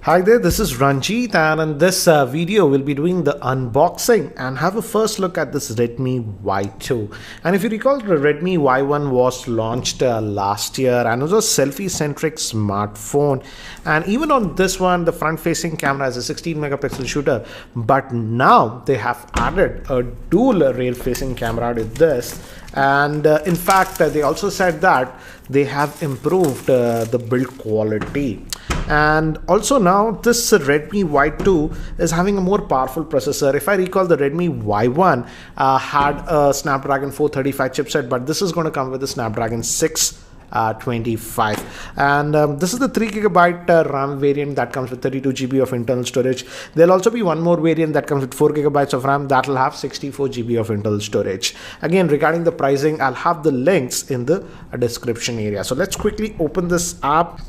Hi there, this is Ranjit, and in this video we'll be doing the unboxing and have a first look at this Redmi Y2. And if you recall, the Redmi Y1 was launched last year and it was a selfie-centric smartphone. And even on this one, the front-facing camera has a 16 megapixel shooter, but now they have added a dual rear-facing camera to this. And in fact, they also said that they have improved the build quality. And also now this Redmi Y2 is having a more powerful processor. If I recall, the Redmi Y1 had a Snapdragon 435 chipset, but this is going to come with a Snapdragon 625, and this is the 3GB RAM variant that comes with 32 GB of internal storage. There'll also be one more variant that comes with 4 GB of RAM that will have 64 GB of internal storage. Again, regarding the pricing, I'll have the links in the description area. So let's quickly open this up.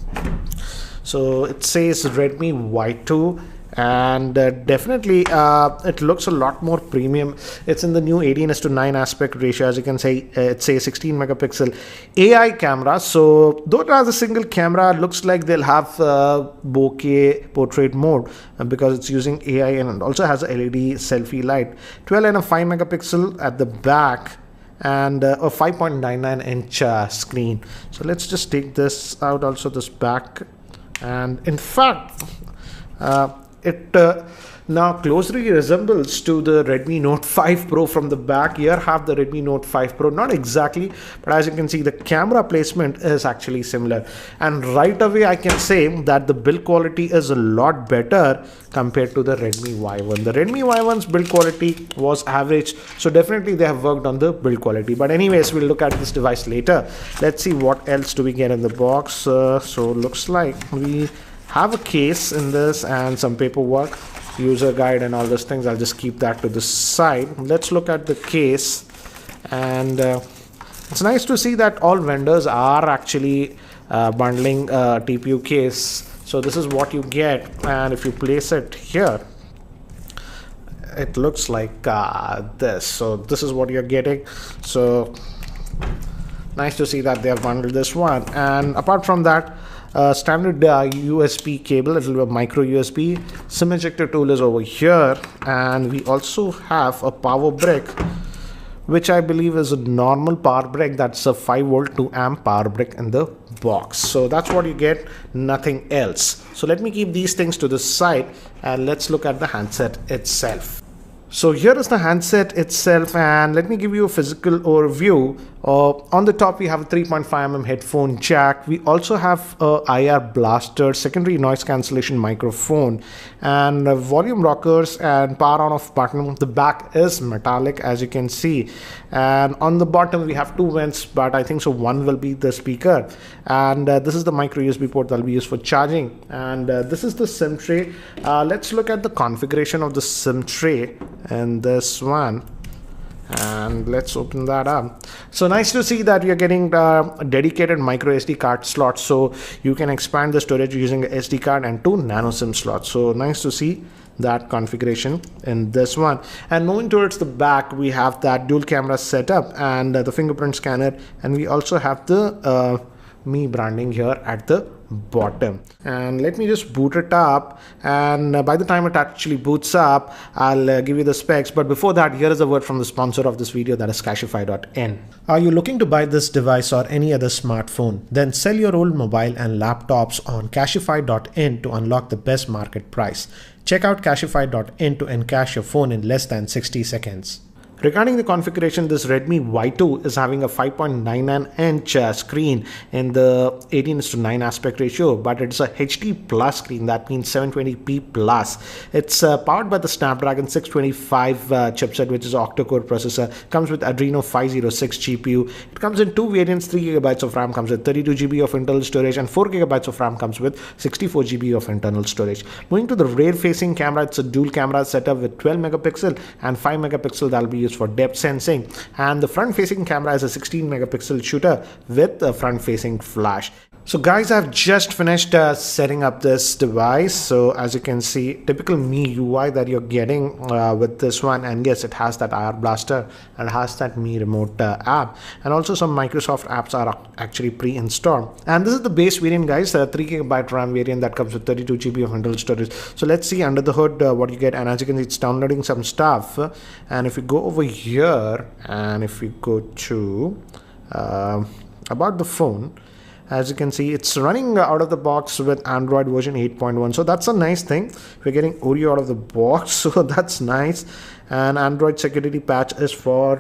So it says Redmi Y2, and definitely it looks a lot more premium. It's in the new 18:9 aspect ratio. As you can say, it's a 16 megapixel AI camera. So though it has a single camera, it looks like they'll have bokeh portrait mode because it's using AI, and it also has a LED selfie light. 12 and a 5 megapixel at the back, and a 5.99 inch screen. So let's just take this out, also this back. And in fact, it now closely resembles to the Redmi Note 5 Pro from the back. Here have the Redmi Note 5 Pro, not exactly, but as you can see, the camera placement is actually similar. And right away I can say that the build quality is a lot better compared to the Redmi Y1. The Redmi Y1's build quality was average, so definitely they have worked on the build quality. But anyways, we'll look at this device later. Let's see what else do we get in the box. So looks like we have a case in this and some paperwork, user guide and all those things. I'll just keep that to the side. Let's look at the case. And it's nice to see that all vendors are actually bundling a TPU case. So this is what you get, and if you place it here, it looks like this. So this is what you're getting. So nice to see that they have bundled this one. And apart from that, standard USB cable, it will be a micro USB. SIM ejector tool is over here, and we also have a power brick, which I believe is a normal power brick. That's a 5V 2A power brick in the box. So that's what you get, nothing else. So let me keep these things to the side and let's look at the handset itself. So here is the handset itself, and let me give you a physical overview. On the top we have a 3.5mm headphone jack. We also have a IR blaster, secondary noise cancellation microphone, and volume rockers and power on off button. The back is metallic, as you can see, and on the bottom we have two vents, but I think so one will be the speaker, and this is the micro USB port that will be used for charging, and this is the SIM tray. Let's look at the configuration of the SIM tray and this one, and let's open that up. So nice to see that you're getting a dedicated micro SD card slot, so you can expand the storage using a SD card and two nano SIM slots. So nice to see that configuration in this one. And moving towards the back, we have that dual camera setup and the fingerprint scanner, and we also have the Mi branding here at the bottom. And let me just boot it up, and by the time it actually boots up, I'll give you the specs. But before that, here is a word from the sponsor of this video, that is Cashify.in. Are you looking to buy this device or any other smartphone? Then sell your old mobile and laptops on Cashify.in to unlock the best market price. Check out Cashify.in to encash your phone in less than 60 seconds. Regarding the configuration, this Redmi Y2 is having a 5.99 inch screen in the 18:9 aspect ratio, but it's a HD plus screen. That means 720p plus. It's powered by the Snapdragon 625 chipset, which is an octa-core processor. Comes with Adreno 506 GPU. It comes in two variants. 3GB of RAM comes with 32 GB of internal storage, and 4GB of RAM comes with 64 GB of internal storage. Moving to the rear-facing camera, it's a dual camera setup with 12 megapixel and 5 megapixel that will be used for depth sensing, and the front facing camera is a 16 megapixel shooter with a front facing flash. So guys, I've just finished setting up this device. So as you can see, typical Mi UI that you're getting with this one, and yes, it has that IR blaster and has that Mi remote app, and also some Microsoft apps are actually pre-installed. And this is the base variant, guys, 3GB RAM variant that comes with 32GB of internal storage. So let's see under the hood what you get. And as you can see, it's downloading some stuff. And if you go over here and if we go to about the phone, as you can see, it's running out of the box with Android version 8.1. So that's a nice thing. We're getting Oreo out of the box, so that's nice. And Android security patch is for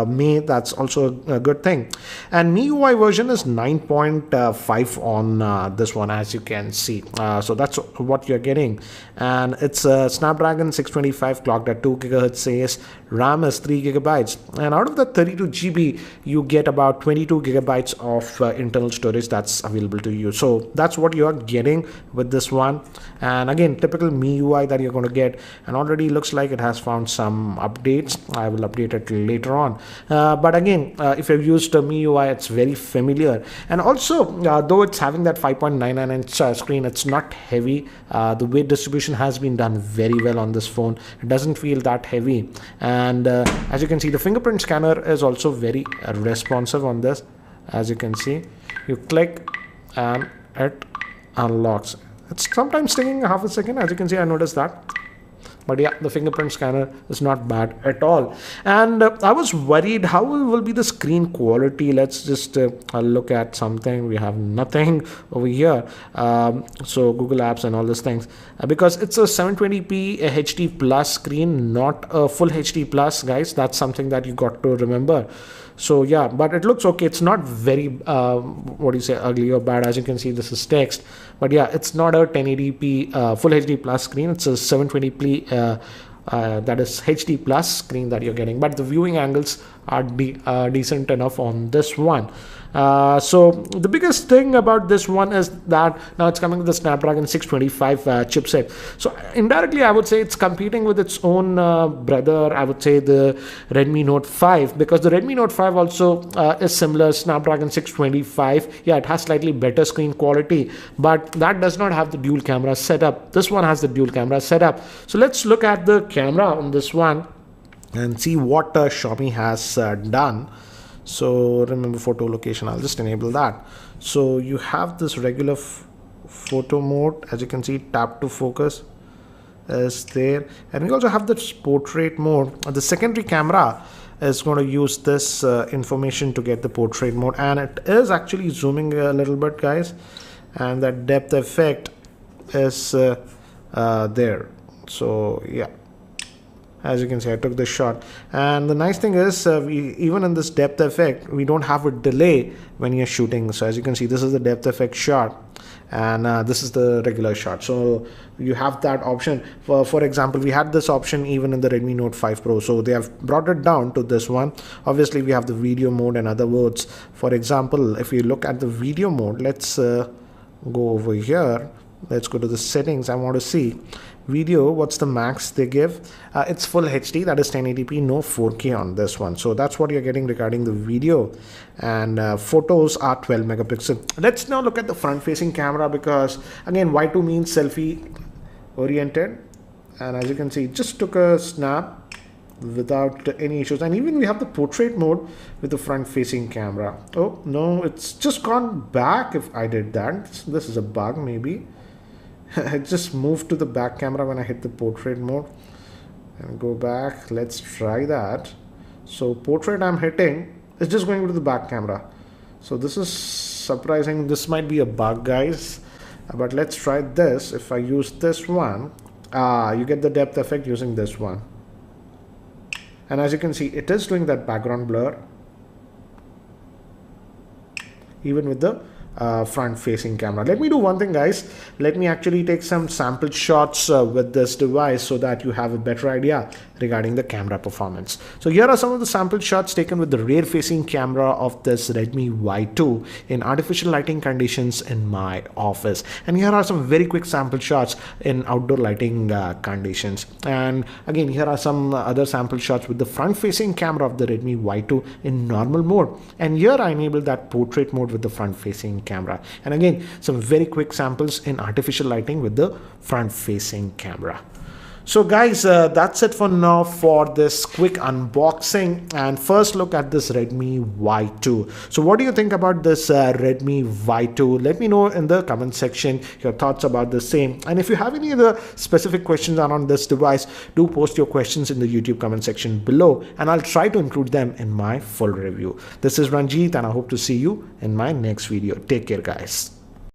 May. That's also a good thing. And MIUI version is 9.5 on this one, as you can see. So that's what you're getting. And it's a Snapdragon 625 clocked at 2 GHz says. RAM is 3 GB. And out of the 32 GB, you get about 22 GB of internal storage that's available to you. So that's what you're getting with this one. And again, typical MIUI that you're going to get. And already looks like it has found some updates. I will update it later on. But again, if you've used MIUI, it's very familiar. And also, though it's having that 5.99 inch screen, it's not heavy. The weight distribution has been done very well on this phone. It doesn't feel that heavy. And as you can see, the fingerprint scanner is also very responsive on this. As you can see, you click and it unlocks. It's sometimes taking half a second. As you can see, I noticed that. But yeah, the fingerprint scanner is not bad at all. And I was worried how will be the screen quality. Let's just look at something. We have nothing over here. So Google Apps and all these things. Because it's a 720p HD plus screen, not a full HD plus, guys. That's something that you got to remember. So yeah, but it looks okay. It's not very what do you say, ugly or bad. As you can see, this is text, but yeah, it's not a 1080p full HD plus screen. It's a 720p that is HD plus screen that you're getting, but the viewing angles are decent enough on this one. So the biggest thing about this one is that now it's coming with the Snapdragon 625 chipset. So indirectly, I would say it's competing with its own brother. I would say the Redmi Note 5, because the Redmi Note 5 also is similar, Snapdragon 625. Yeah, it has slightly better screen quality, but that does not have the dual camera setup. This one has the dual camera setup. So let's look at the camera on this one and see what Xiaomi has done. So remember photo location, I'll just enable that. So you have this regular photo mode. As you can see, tap to focus is there, and we also have this portrait mode. The secondary camera is going to use this information to get the portrait mode, and it is actually zooming a little bit, guys, and that depth effect is there. So yeah, as you can see, I took this shot, and the nice thing is even in this depth effect, we don't have a delay when you're shooting. So as you can see, this is the depth effect shot, and this is the regular shot. So you have that option. For example, we had this option even in the Redmi Note 5 Pro, so they have brought it down to this one. Obviously, we have the video mode and other modes. For example, if you look at the video mode, let's go over here. Let's go to the settings. I want to see video, what's the max they give. It's full HD, that is 1080p, no 4K on this one. So that's what you're getting regarding the video. And photos are 12 megapixel. Let's now look at the front facing camera, because again, Y2 means selfie oriented, and as you can see, it just took a snap without any issues. And even we have the portrait mode with the front facing camera. Oh no, it's just gone back. If I did that, this is a bug maybe. I just moved to the back camera when I hit the portrait mode, and go back. Let's try that. So portrait I'm hitting, it's just going to the back camera. So this is surprising. This might be a bug, guys, but let's try this. If I use this one, you get the depth effect using this one, and as you can see, it is doing that background blur even with the front facing camera. Let me do one thing, guys. Let me actually take some sample shots with this device so that you have a better idea regarding the camera performance. So here are some of the sample shots taken with the rear facing camera of this Redmi Y2 in artificial lighting conditions in my office. And here are some very quick sample shots in outdoor lighting conditions. And again, here are some other sample shots with the front facing camera of the Redmi Y2 in normal mode. And here I enabled that portrait mode with the front facing camera. And again, some very quick samples in artificial lighting with the front facing camera. So guys, that's it for now for this quick unboxing and first look at this Redmi Y2. So what do you think about this Redmi Y2? Let me know in the comment section your thoughts about the same. And if you have any other specific questions around this device, do post your questions in the YouTube comment section below and I'll try to include them in my full review. This is Ranjit and I hope to see you in my next video. Take care guys.